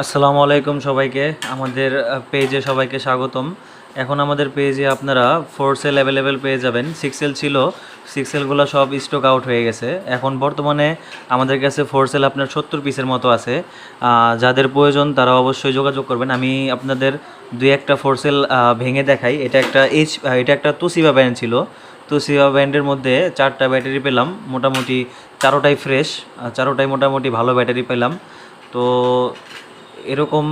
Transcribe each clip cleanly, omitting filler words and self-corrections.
আসসালামু আলাইকুম সবাইকে আমাদের পেজে সবাইকে স্বাগতম। এখন আমাদের পেজে আপনারা 4 সেল অ্যাভেলেবেল পেয়ে যাবেন। 6 সেল ছিল, 6 সেলগুলো সব স্টক আউট হয়ে গেছে। এখন বর্তমানে আমাদের কাছে 4 সেল আপনার 70 পিসের মতো আছে। যাদের প্রয়োজন তারা অবশ্যই যোগাযোগ করবেন। আমি আপনাদের দুই একটা 4 সেল ভেঙে দেখাই। এটা একটা তুসিবা ব্র্যান্ড ছিল। তুসিবা ব্র্যান্ডের মধ্যে 4টা ব্যাটারি পেলাম, মোটামুটি চারোটাই ফ্রেশ, চারোটাই মোটামুটি ভালো ব্যাটারি পেলাম। তো এরকম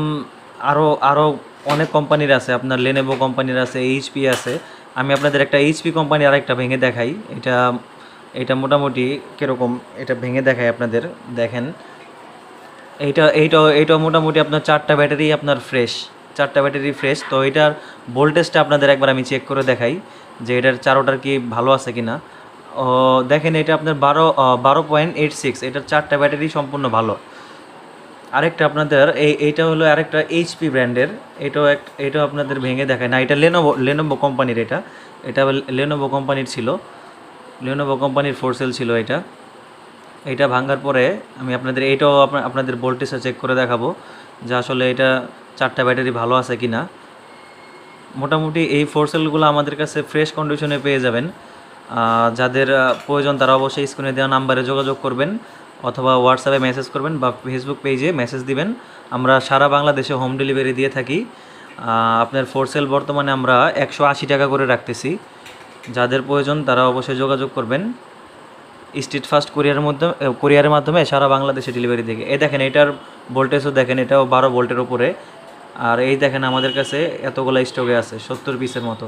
আরও আরও অনেক কোম্পানির আছে, আপনার লেনোভো কোম্পানির আছে, এইচপি আছে। আমি আপনাদের একটা এইচপি কোম্পানির আরেকটা ভেঙে দেখাই। এটা এটা মোটামুটি কীরকম, এটা ভেঙে দেখাই আপনাদের। দেখেন, এইটা মোটামুটি আপনার 4টা ব্যাটারি আপনার ফ্রেশ, 4টা ব্যাটারি ফ্রেশ। তো এটার ভোল্টেজটা আপনাদের একবার আমি চেক করে দেখাই যে এটার চারোটার কি ভালো আছে কি না। দেখেন, এটা আপনার 12.86, এটার 4টা ব্যাটারি সম্পূর্ণ ভালো। আরেকটা আপনাদের এইটা হলো আরেকটা এইচপি ব্র্যান্ডের। এটাও আপনাদের ভেঙে দেখায় না, এটা লেনোভো কোম্পানির। এটা লেনোভো কোম্পানির ছিল, লেনোভো কোম্পানির 4 সেল ছিল এটা ভাঙার পরে আমি আপনাদের এইটাও আপনাদের ভোল্টেজটা চেক করে দেখাবো যে আসলে এটা 4টা ব্যাটারি ভালো আছে কি না। মোটামুটি এই 4 সেলগুলো আমাদের কাছে ফ্রেশ কন্ডিশনে পেয়ে যাবেন। যাদের প্রয়োজন তারা অবশ্যই স্ক্রিনে দেওয়া নাম্বারে যোগাযোগ করবেন, অথবা হোয়াটসঅ্যাপে মেসেজ করবেন বা ফেসবুক পেজে মেসেজ দিবেন। আমরা সারা বাংলাদেশে হোম ডেলিভারি দিয়ে থাকি। আপনার 4 সেল বর্তমানে আমরা 180 টাকা করে রাখতেছি। যাদের প্রয়োজন তারা অবশ্যই যোগাযোগ করবেন। স্ট্রিট ফাস্ট কুরিয়ারের মাধ্যমে সারা বাংলাদেশে ডেলিভারি থেকে। এই দেখেন, এটার ভোল্টেজও দেখেন, এটাও 12 ভোল্টের ওপরে। আর এই দেখেন, আমাদের কাছে এতগুলো স্টকে আছে 70 পিসের মতো।